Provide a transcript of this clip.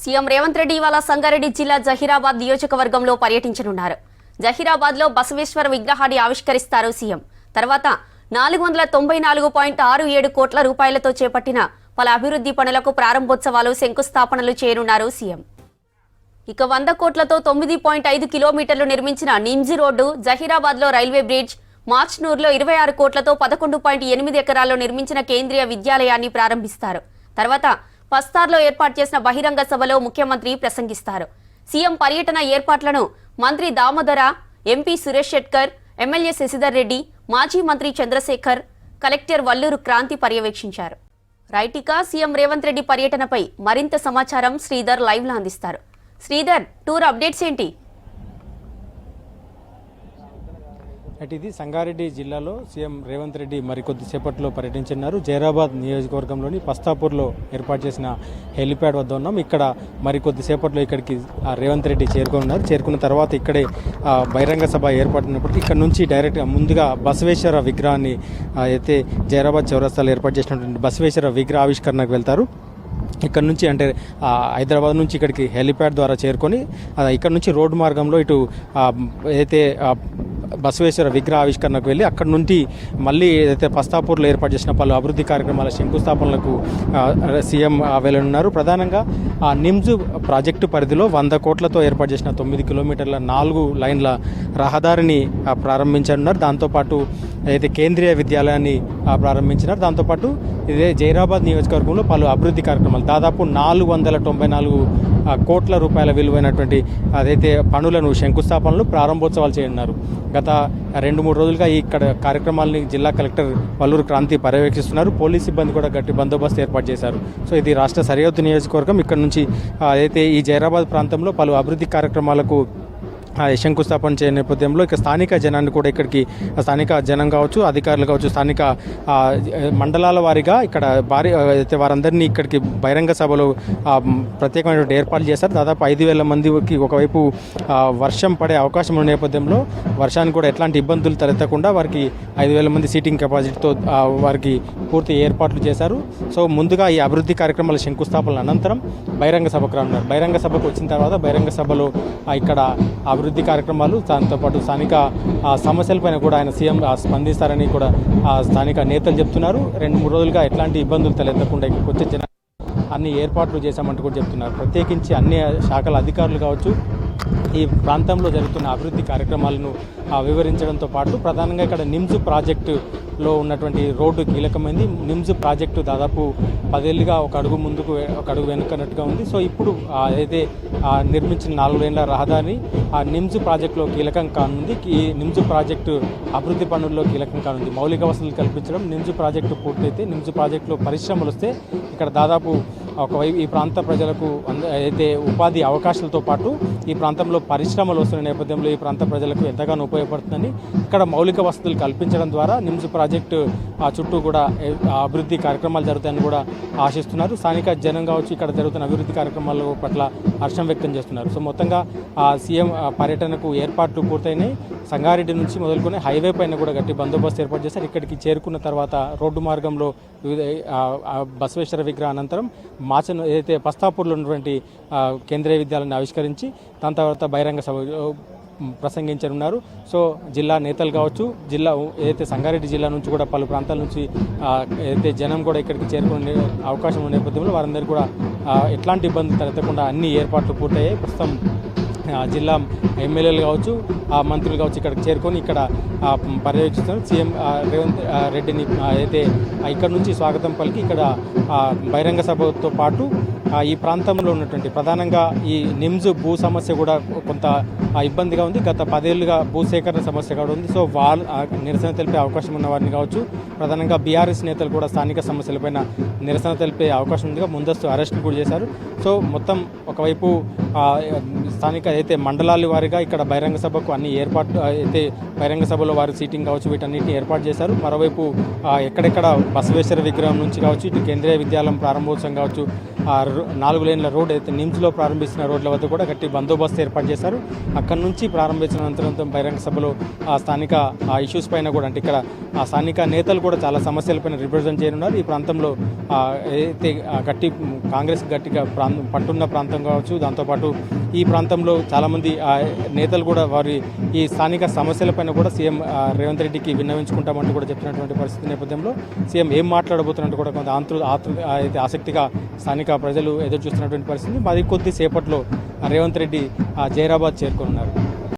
CM Revanth Reddy ఇవాళ సంగారెడ్డి జిల్లా జహీరాబాద్ నియోజకవర్గంలో పర్యటించనున్నారు. జహీరాబాద్లో బసవేశ్వర విగ్రహాన్ని ఆవిష్కరిస్తారు సీఎం. తర్వాత 494.67 కోట్ల రూపాయలతో చేపట్టిన పలు అభివృద్ధి పనులకు ప్రారంభోత్సవాలు, శంకుస్థాపనలు చేయనున్నారు సీఎం. ఇక 100 కోట్లతో 9.5 కిలోమీటర్లు నిర్మించిన నిమ్జ్ రోడ్డు, జహీరాబాద్లో రైల్వే బ్రిడ్జ్, మార్చ్నూర్లో 26 కోట్లతో 11.8 ఎకరాల్లో నిర్మించిన కేంద్రీయ విద్యాలయాన్ని ప్రారంభిస్తారు. తర్వాత పస్తార్లో ఏర్పాటు చేసిన బహిరంగ సభలో ముఖ్యమంత్రి ప్రసంగిస్తారు. సీఎం పర్యటన ఏర్పాట్లను మంత్రి దామోదర, ఎంపీ సురేష్ శెట్కర్, ఎమ్మెల్యే శశిధర్ రెడ్డి, మాజీ మంత్రి చంద్రశేఖర్, కలెక్టర్ వల్లూరు క్రాంతి పర్యవేక్షించారు. రైటికా సీఎం రేవంత్ రెడ్డి పర్యటనపై మరింత సమాచారం శ్రీధర్ లైవ్లో అందిస్తారు. శ్రీధర్, టూర్ అప్డేట్స్ ఏంటి? ఇది సంగారెడ్డి జిల్లాలో సీఎం రేవంత్ రెడ్డి మరికొద్దిసేపట్లో పర్యటించనున్నారు. జైరాబాద్ నియోజకవర్గంలోని పస్తాపూర్లో ఏర్పాటు చేసిన హెలిప్యాడ్ వద్ద ఉన్నాం. ఇక్కడ మరికొద్దిసేపట్లో ఇక్కడికి రేవంత్ రెడ్డి చేరుకున్నారు. చేరుకున్న తర్వాత ఇక్కడే బహిరంగ సభ ఏర్పడినప్పటికీ ఇక్కడ నుంచి డైరెక్ట్గా ముందుగా బసవేశ్వర విగ్రహాన్ని అయితే జైరాబాద్ చౌరస్తాలో ఏర్పాటు చేసినటువంటి బసవేశ్వర విగ్రహ ఆవిష్కరణకు వెళ్తారు. ఇక్కడ నుంచి అంటే హైదరాబాద్ నుంచి ఇక్కడికి హెలిప్యాడ్ ద్వారా చేరుకొని ఇక్కడ నుంచి రోడ్డు మార్గంలో ఇటు అయితే బసవేశ్వర విగ్రహ ఆవిష్కరణకు వెళ్ళి అక్కడ నుండి మళ్ళీ ఏదైతే పస్తాపూర్లో ఏర్పాటు చేసిన పలు అభివృద్ధి కార్యక్రమాల శంకుస్థాపనలకు సీఎం వెళ్ళనున్నారు. ప్రధానంగా నిమ్జ్ ప్రాజెక్టు పరిధిలో 100 కోట్లతో ఏర్పాటు చేసిన 9 కిలోమీటర్ల 4 లైన్ల రహదారిని ప్రారంభించనున్నారు. దాంతోపాటు అయితే కేంద్రీయ విద్యాలయాన్ని ప్రారంభించినారు. దాంతోపాటు ఇదే జైరాబాద్ నియోజకవర్గంలో పలు అభివృద్ధి కార్యక్రమాలు దాదాపు 494 కోట్ల రూపాయల విలువైనటువంటి అదైతే పనులను శంకుస్థాపనలు, ప్రారంభోత్సవాలు చేయనున్నారు. గత 2-3 రోజులుగా ఇక్కడ కార్యక్రమాలని జిల్లా కలెక్టర్ వల్లూరు క్రాంతి పర్యవేక్షిస్తున్నారు. పోలీస్ సిబ్బంది కూడా గట్టి బందోబస్తు ఏర్పాటు చేశారు. సో ఇది రాష్ట్ర సరిహద్దు నియోజకవర్గం. ఇక్కడ నుంచి అయితే ఈ జైరాబాద్ ప్రాంతంలో పలు అభివృద్ధి కార్యక్రమాలకు శంకుస్థాపన చేయని నేపథ్యంలో ఇక స్థానిక జనాన్ని కూడా ఇక్కడికి స్థానిక జనం కావచ్చు, అధికారులు కావచ్చు, స్థానిక మండలాల వారీగా ఇక్కడ భారీ అయితే వారందరినీ ఇక్కడికి బహిరంగ సభలో ప్రత్యేకమైనటువంటి ఏర్పాట్లు చేశారు. దాదాపు 5,000 మందికి ఒకవైపు వర్షం పడే అవకాశం ఉన్న నేపథ్యంలో వర్షానికి కూడా ఎట్లాంటి ఇబ్బందులు తలెత్తకుండా వారికి 5,000 మంది సీటింగ్ కెపాసిటీతో వారికి పూర్తి ఏర్పాట్లు చేశారు. సో ముందుగా ఈ అభివృద్ధి కార్యక్రమాల శంకుస్థాపనల అనంతరం బహిరంగ సభకు రానున్నారు. బహిరంగ సభకు వచ్చిన తర్వాత బహిరంగ సభలో ఇక్కడ అభివృద్ధి కార్యక్రమాలు, దాంతోపాటు స్థానిక సమస్యలపైన కూడా ఆయన సీఎం స్పందిస్తారని కూడా స్థానిక నేతలు చెప్తున్నారు. 2-3 రోజులుగా ఎట్లాంటి ఇబ్బందులు తలెత్తకుండా ఇక్కడికి వచ్చే జనం అన్ని ఏర్పాట్లు చేశామంటూ కూడా చెప్తున్నారు. ప్రత్యేకించి అన్ని శాఖల అధికారులు కావచ్చు ఈ ప్రాంతంలో జరుగుతున్న అభివృద్ధి కార్యక్రమాలను వివరించడంతో పాటు ప్రధానంగా ఇక్కడ నిమ్జ్ ప్రాజెక్టులో ఉన్నటువంటి రోడ్డు కీలకమైంది. నిమ్జ్ ప్రాజెక్టు దాదాపు 10 ఏళ్ళుగా ఒక అడుగు ముందుకు ఒక అడుగు వెనుకన్నట్టుగా ఉంది. సో ఇప్పుడు అయితే నిర్మించిన 4 లేన్ల రహదారిని ఆ నిమ్జ్ ప్రాజెక్టులో కీలకం కానుంది. ఈ నిమ్జ్ ప్రాజెక్టు అభివృద్ధి పనుల్లో కీలకం కానుంది. మౌలిక వసతులు కల్పించడం, నిమ్జ్ ప్రాజెక్టు పూర్తయితే నిమ్జ్ ప్రాజెక్టులో పరిశ్రమలు వస్తే ఇక్కడ దాదాపు ఒకవైపు ఈ ప్రాంత ప్రజలకు అయితే ఉపాధి అవకాశాలతో పాటు ఈ ప్రాంతంలో పరిశ్రమలు వస్తున్న నేపథ్యంలో ఈ ప్రాంత ప్రజలకు ఎంతగానో ఉపయోగపడుతుందని ఇక్కడ మౌలిక వసతులు కల్పించడం ద్వారా నిమ్జ్ ప్రాజెక్టు చుట్టూ కూడా అభివృద్ధి కార్యక్రమాలు జరుగుతాయని కూడా ఆశిస్తున్నారు. స్థానిక జనం కావచ్చు ఇక్కడ జరుగుతున్న అభివృద్ధి కార్యక్రమాల పట్ల హర్షం వ్యక్తం చేస్తున్నారు. సో మొత్తంగా సీఎం పర్యటనకు ఏర్పాట్లు పూర్తయినాయి. సంగారెడ్డి నుంచి మొదలుకొని హైవే పైన కూడా గట్టి బందోబస్తు ఏర్పాటు చేశారు. ఇక్కడికి చేరుకున్న తర్వాత రోడ్డు మార్గంలో బసవేశ్వర విగ్రహ అనంతరం మాచను ఏదైతే పస్తాపూర్లో ఉన్నటువంటి కేంద్రీయ విద్యాలయాన్ని ఆవిష్కరించి దాని తర్వాత బహిరంగ సభ ప్రసంగించనున్నారు. సో జిల్లా నేతలు కావచ్చు, జిల్లా ఏదైతే సంగారెడ్డి జిల్లా నుంచి కూడా పలు ప్రాంతాల నుంచి ఏదైతే జనం కూడా ఇక్కడికి చేరుకునే అవకాశం ఉన్న నేపథ్యంలో వారందరూ కూడా ఎట్లాంటి ఇబ్బందులు తలెత్తకుండా అన్ని ఏర్పాట్లు పూర్తయ్యాయి. ప్రస్తుతం జిల్లా ఎమ్మెల్యేలు కావచ్చు, మంత్రులు కావచ్చు ఇక్కడికి చేరుకొని ఇక్కడ పర్యవేక్షిస్తున్నారు. సీఎం రేవంత్ రెడ్డిని అయితే ఇక్కడ నుంచి స్వాగతం పలికి ఇక్కడ బహిరంగ సభతో పాటు ఈ ప్రాంతంలో ఉన్నటువంటి ప్రధానంగా ఈ నిమ్జ్ భూ సమస్య కూడా కొంత ఇబ్బందిగా ఉంది. గత 10 ఏళ్ళుగా భూసేకరణ సమస్య కూడా ఉంది. సో వాళ్ళు నిరసన తెలిపే అవకాశం ఉన్న వారిని కావచ్చు, ప్రధానంగా బీఆర్ఎస్ నేతలు కూడా స్థానిక సమస్యలపైన నిరసన తెలిపే అవకాశం ఉందిగా ముందస్తు అరెస్టులు కూడా చేశారు. సో మొత్తం ఒకవైపు స్థానిక అయితే మండలాల వారిగా ఇక్కడ బహిరంగ సభకు అన్ని ఏర్పాట్లు అయితే బహిరంగ సభలో వారి సీటింగ్ కావచ్చు వీటన్నిటిని ఏర్పాటు చేశారు. మరోవైపు ఎక్కడెక్కడ బసవేశ్వర విగ్రహం నుంచి కావచ్చు, ఇటు కేంద్రీయ విద్యాలయం ప్రారంభోత్సవం కావచ్చు, 4 లేన్ల రోడ్ అయితే నిమ్స్లో ప్రారంభిస్తున్న రోడ్ల వద్ద కూడా గట్టి బందోబస్తు ఏర్పాటు చేశారు. అక్కడి నుంచి ప్రారంభించిన అనంతరం బహిరంగ సభలో స్థానిక ఇష్యూస్ పైన కూడా అంటే ఇక్కడ స్థానిక నేతలు కూడా చాలా సమస్యలపైన రిప్రజెంట్ చేయనున్నారు. ఈ ప్రాంతంలో అయితే కాంగ్రెస్ గట్టిగా పట్టున్న ప్రాంతం కావచ్చు, దాంతోపాటు ఈ ప్రాంతంలో చాలామంది నేతలు కూడా వారి ఈ స్థానిక సమస్యలపైన కూడా సీఎం రేవంత్ రెడ్డికి విన్నవించుకుంటామంటూ కూడా చెప్పినటువంటి పరిస్థితి నేపథ్యంలో సీఎం ఏం మాట్లాడబోతున్నట్టు కూడా కొంత అయితే ఆసక్తిగా స్థానిక ప్రజలు ఎదురు చూస్తున్నటువంటి పరిస్థితి. మరి కొద్దిసేపట్లో రేవంత్ రెడ్డి జైరాబాద్ చేరుకున్నారు.